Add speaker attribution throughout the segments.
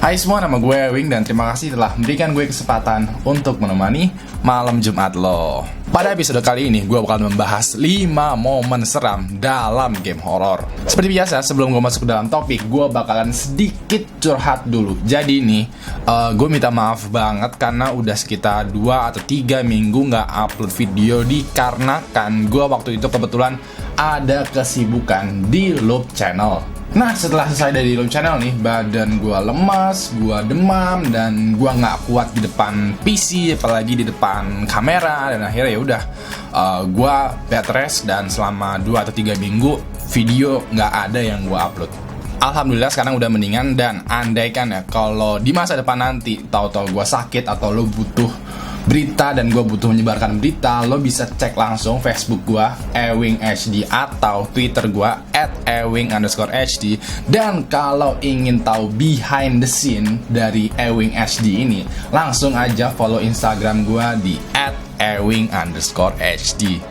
Speaker 1: Hai semua, nama gue Ewing dan terima kasih telah memberikan gue kesempatan untuk menemani malam Jumat lo. Pada episode kali ini gue bakal membahas 5 momen seram dalam game horor. Seperti biasa, sebelum gue masuk ke dalam topik, gue bakalan sedikit curhat dulu. Jadi nih, gue minta maaf banget karena udah sekitar 2 atau 3 minggu gak upload video dikarenakan gue waktu itu kebetulan ada kesibukan di Loop Channel. Nah, setelah selesai dari Loop Channel nih, badan gue lemas, gue demam, dan gue nggak kuat di depan PC, apalagi di depan kamera. Dan akhirnya ya udah, gue bed rest dan selama 2 atau 3 minggu video nggak ada yang gue upload. Alhamdulillah sekarang udah mendingan, dan andaikan ya kalau di masa depan nanti tahu-tahu gue sakit atau lo butuh berita dan gue butuh menyebarkan berita, lo bisa cek langsung Facebook gue @ewinghd atau Twitter gue @ewing_hd. Dan kalau ingin tahu behind the scene dari ewinghd ini, langsung aja follow Instagram gue di @ewing_hd.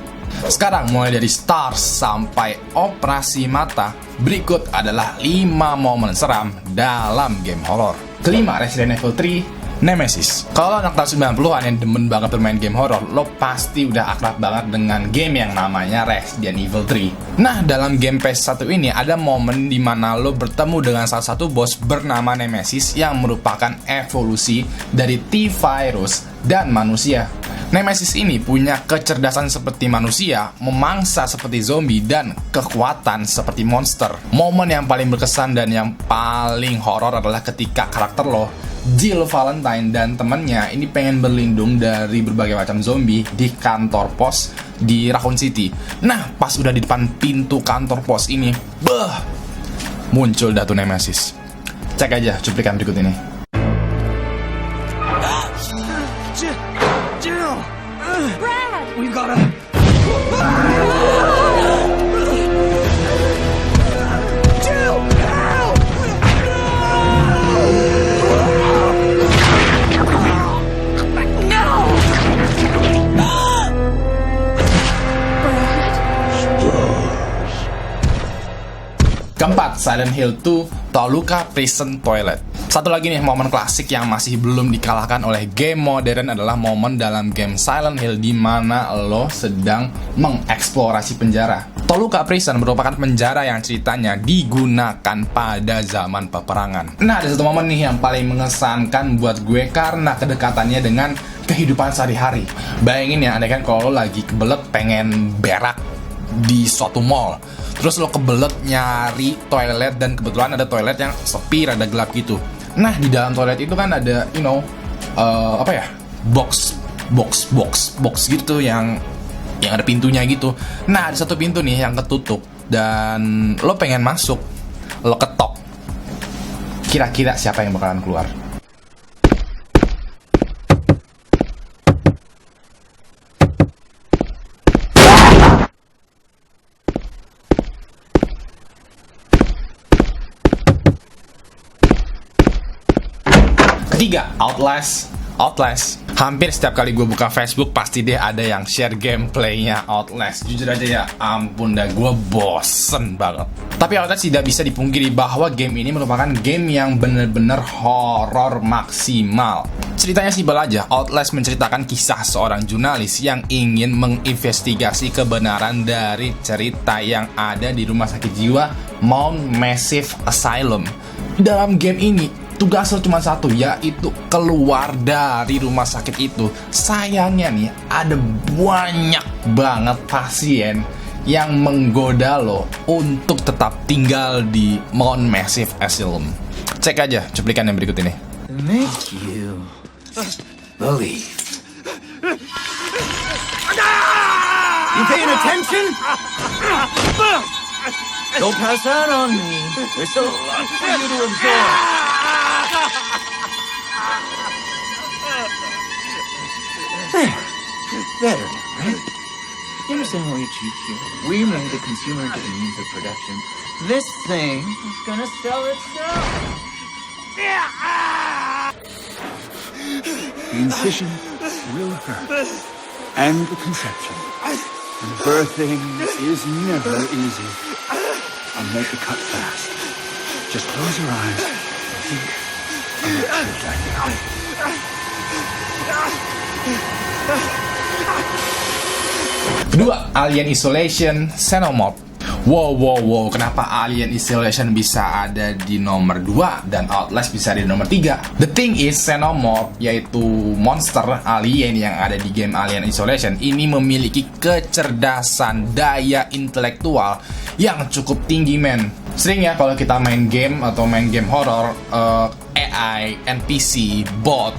Speaker 1: Sekarang mulai dari stars sampai operasi mata, berikut adalah 5 momen seram dalam game horor. Kelima, Resident Evil 3 Nemesis. Kalau anak tahun 90-an yang demen banget bermain game horror, lo pasti udah akrab banget dengan game yang namanya Resident Evil 3. Nah, dalam game PS1 ini ada momen dimana lo bertemu dengan salah satu bos bernama Nemesis yang merupakan evolusi dari T-Virus dan manusia. Nemesis ini punya kecerdasan seperti manusia, memangsa seperti zombie, dan kekuatan seperti monster. Momen yang paling berkesan dan yang paling horor adalah ketika karakter lo, Jill Valentine, dan temennya ini pengen berlindung dari berbagai macam zombie di kantor pos di Raccoon City. Nah, pas udah di depan pintu kantor pos ini, muncul Datu Nemesis. Cek aja cuplikan berikut ini.
Speaker 2: Brad!
Speaker 3: We've got a... Jill! Help! No!
Speaker 1: Keempat, Silent Hill 2 Toluca Prison Toilet. Satu lagi nih momen klasik yang masih belum dikalahkan oleh game modern adalah momen dalam game Silent Hill di mana lo sedang mengeksplorasi penjara. Toluca Prison merupakan penjara yang ceritanya digunakan pada zaman peperangan. Nah, ada satu momen nih yang paling mengesankan buat gue karena kedekatannya dengan kehidupan sehari-hari. Bayangin ya, andaikan kalau lo lagi kebelet pengen berak di suatu mall, terus lo kebelet nyari toilet dan kebetulan ada toilet yang sepi, rada gelap gitu. Nah, di dalam toilet itu kan ada, box gitu yang ada pintunya gitu. Nah, ada satu pintu nih yang ketutup dan lo pengen masuk, lo ketok. Kira-kira siapa yang bakalan keluar? Ketiga, Outlast. Hampir setiap kali gue buka Facebook pasti deh ada yang share gameplaynya Outlast. Jujur aja ya, ampun dah, gue bosen banget. Tapi Outlast tidak bisa dipungkiri bahwa game ini merupakan game yang bener-bener horor maksimal. Ceritanya simpel aja. Outlast menceritakan kisah seorang jurnalis yang ingin menginvestigasi kebenaran dari cerita yang ada di rumah sakit jiwa Mount Massive Asylum. Dalam game ini tugas lo cuma satu, yaitu keluar dari rumah sakit itu. Sayangnya nih, ada banyak banget pasien yang menggoda lo untuk tetap tinggal di Mount Massive Asylum. Cek aja cuplikan yang berikut ini.
Speaker 3: Make you believe. You paying attention? Don't pass that on me. There's still a lot for you to absorb. There. Better now, right? You understand what we achieved here? We made the consumer into the means of production. This thing is gonna sell itself. The incision will hurt. And the conception. And birthing is never easy. I'll make the cut fast. Just close your eyes and think
Speaker 1: Kedua, Alien Isolation Xenomorph. Wow, kenapa Alien Isolation bisa ada di nomor 2 dan Outlast bisa ada di nomor 3? The thing is, Xenomorph, yaitu monster alien yang ada di game Alien Isolation, ini memiliki kecerdasan daya intelektual yang cukup tinggi, men. Sering ya kalau kita main game atau main game horror, AI, NPC, bot,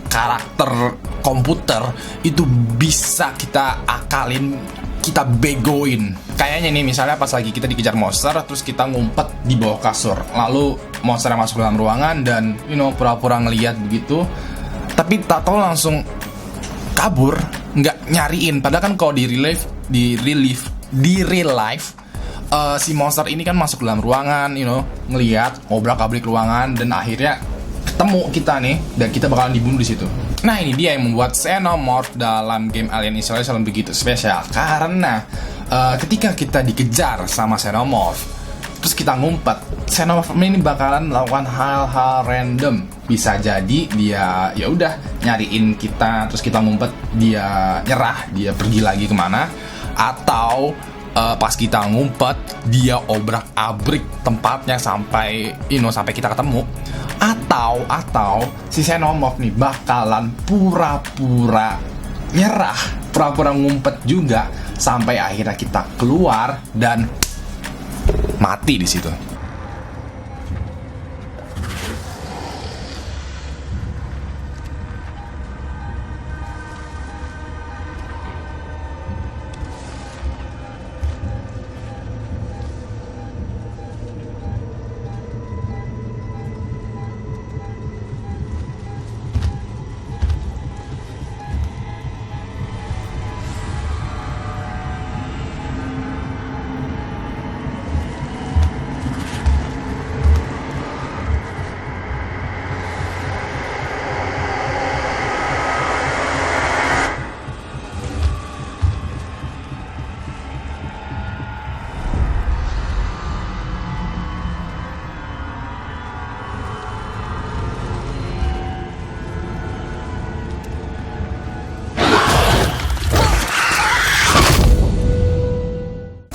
Speaker 1: karakter komputer itu bisa kita akalin, kita begoin. Kayaknya nih, misalnya pas lagi kita dikejar monster, terus kita ngumpet di bawah kasur, lalu monster masuk dalam ruangan dan pura-pura ngeliat begitu, tapi tak tahu langsung kabur, nggak nyariin. Padahal kan kalau di real life si monster ini kan masuk dalam ruangan, ngeliat, ngobrak-abrik ruangan, dan akhirnya ketemu kita nih, dan kita bakalan dibunuh di situ. Nah, ini dia yang membuat Xenomorph dalam game Alien Isolation begitu spesial, karena ketika kita dikejar sama Xenomorph, terus kita ngumpet, Xenomorph ini bakalan melakukan hal-hal random. Bisa jadi dia ya udah nyariin kita, terus kita ngumpet, dia nyerah, dia pergi lagi kemana, atau pas kita ngumpet, dia obrak-abrik tempatnya sampai sampai kita ketemu. Atau si Xenomorph nih bakalan pura-pura nyerah, pura-pura ngumpet juga sampai akhirnya kita keluar dan mati di situ.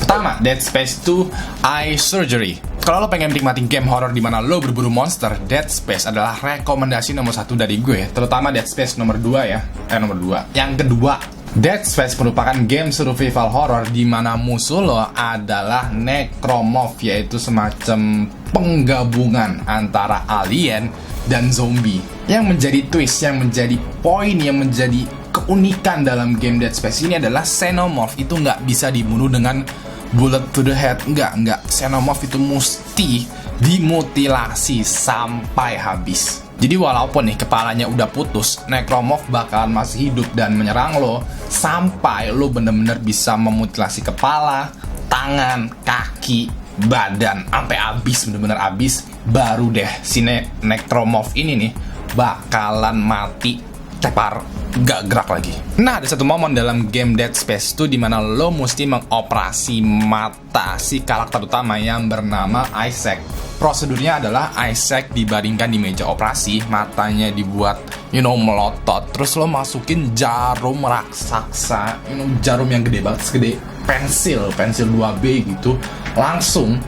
Speaker 1: Pertama, Dead Space 2 Eye Surgery. Kalau lo pengen menikmati game horror di mana lo berburu monster, Dead Space adalah rekomendasi nomor 1 dari gue. Terutama Dead Space nomor 2 ya. Nomor 2. Yang kedua, Dead Space merupakan game survival horror di mana musuh lo adalah necromorph, yaitu semacam penggabungan antara alien dan zombie. Yang menjadi twist, yang menjadi poin, yang menjadi keunikan dalam game Dead Space ini adalah Xenomorph itu nggak bisa dibunuh dengan bullet to the head. Enggak. Xenomorph itu mesti dimutilasi sampai habis. Jadi walaupun nih kepalanya udah putus, necromorph bakalan masih hidup dan menyerang lo sampai lo bener-bener bisa memutilasi kepala, tangan, kaki, badan sampai habis, bener-bener habis. Baru deh si necromorph ini nih bakalan mati, tepar, gak gerak lagi. Nah, ada satu momen dalam game Dead Space 2 dimana lo mesti mengoperasi mata si karakter utama yang bernama Isaac. Prosedurnya adalah Isaac dibaringkan di meja operasi, matanya dibuat melotot, terus lo masukin jarum raksasa, jarum yang gede banget, segede pensil 2B gitu, langsung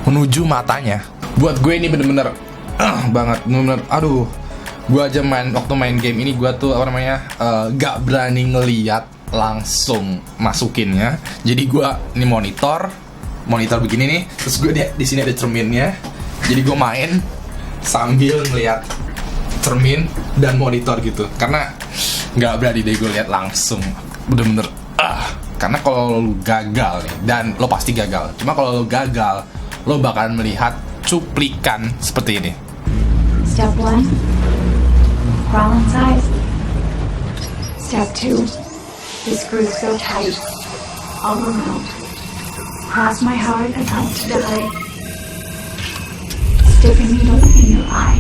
Speaker 1: menuju matanya. Buat gue ini bener-bener banget, bener-bener aduh. Gue aja waktu main game ini gue tuh gak berani ngeliat langsung masukinnya. Jadi gue ini monitor begini nih, terus gue di sini ada cerminnya. Jadi gue main sambil ngeliat cermin dan monitor gitu, karena gak berani deh gue lihat langsung, bener-bener karena kalau lo gagal nih, dan lo pasti gagal. Cuma kalau lo gagal, lo bakalan melihat cuplikan seperti ini.
Speaker 2: Step 1. Crawl inside. Step 2. The screws so tight. All around. Cross my heart about to die. Stick a needle in your eye.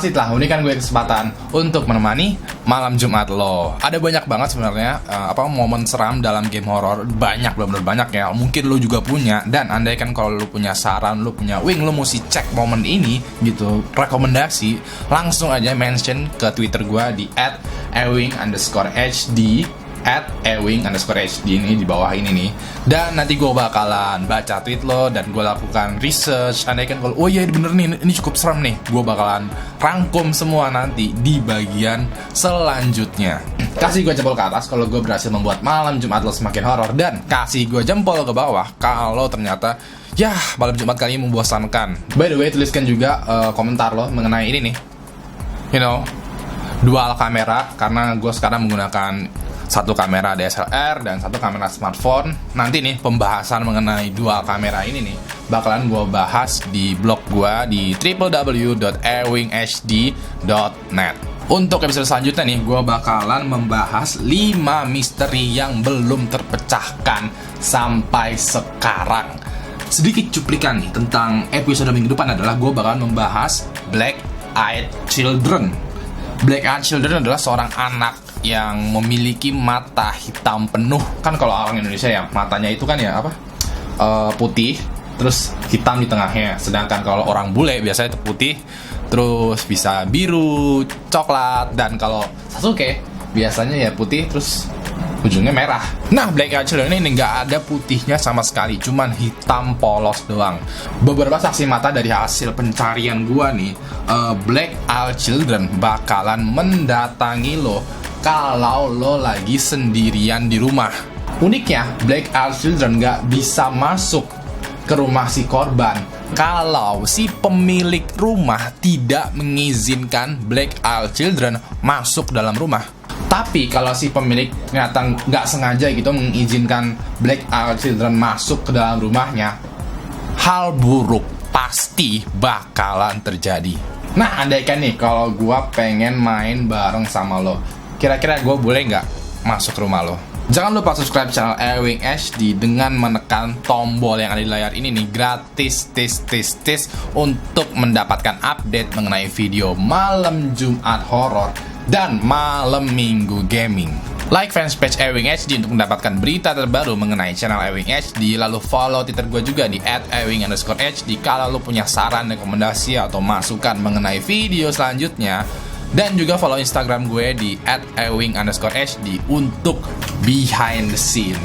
Speaker 1: kasih telah memberikan gue kesempatan untuk menemani malam Jumat lo. Ada banyak banget sebenarnya momen seram dalam game horor. Banyak, benar-benar banyak ya. Mungkin lo juga punya. Dan andaikan kalau lo punya saran, lo punya wing, lo mesti cek momen ini gitu, rekomendasi, langsung aja mention ke Twitter gue di @ewing_hd @ewing_hd ini di bawah ini nih. Dan nanti gue bakalan baca tweet lo dan gue lakukan research. Andaikan kalau oh iya bener nih, ini cukup serem nih, gue bakalan rangkum semua nanti di bagian selanjutnya. Kasih gue jempol ke atas kalau gue berhasil membuat malam Jumat lo semakin horor, dan kasih gue jempol ke bawah kalau ternyata ya malam Jumat kali ini membosankan. By the way, tuliskan juga komentar lo mengenai ini nih, dual kamera, karena gue sekarang menggunakan satu kamera DSLR dan satu kamera smartphone. Nanti nih pembahasan mengenai dual kamera ini nih bakalan gue bahas di blog gue di www.ewinghd.net. Untuk episode selanjutnya nih gue bakalan membahas 5 misteri yang belum terpecahkan sampai sekarang. Sedikit cuplikan nih tentang episode minggu depan adalah gue bakalan membahas Black Eyed Children. Black Eyed Children adalah seorang anak yang memiliki mata hitam penuh. Kan kalau orang Indonesia ya matanya itu kan ya putih terus hitam di tengahnya. Sedangkan kalau orang bule biasanya itu putih terus bisa biru, coklat, dan kalau Sasuke biasanya ya putih terus ujungnya merah. Nah, Black Eyed Children ini nggak ada putihnya sama sekali, cuman hitam polos doang. Beberapa saksi mata dari hasil pencarian gua nih, Black Eyed Children bakalan mendatangi lo kalau lo lagi sendirian di rumah. Uniknya, Black Eyed Children nggak bisa masuk ke rumah si korban kalau si pemilik rumah tidak mengizinkan Black Eyed Children masuk dalam rumah. Tapi kalau si pemilik ternyata nggak sengaja gitu mengizinkan Black Eyed Children masuk ke dalam rumahnya, hal buruk pasti bakalan terjadi. Nah, andaikan nih kalau gua pengen main bareng sama lo, kira-kira gue boleh nggak masuk ke rumah lo? Jangan lupa subscribe channel Ewing HD dengan menekan tombol yang ada di layar ini nih, gratis untuk mendapatkan update mengenai video malam Jumat horor dan malam Minggu gaming. Like fanpage Ewing HD untuk mendapatkan berita terbaru mengenai channel Ewing HD. Lalu follow Twitter gue juga di @ewing_hd kalau lo punya saran, rekomendasi, atau masukan mengenai video selanjutnya. Dan juga follow Instagram gue di @ewing_hd untuk behind the scene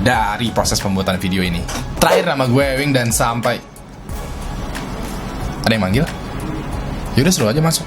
Speaker 1: dari proses pembuatan video ini. Terakhir, nama gue Ewing dan sampai... Ada yang manggil? Yaudah, seru aja masuk.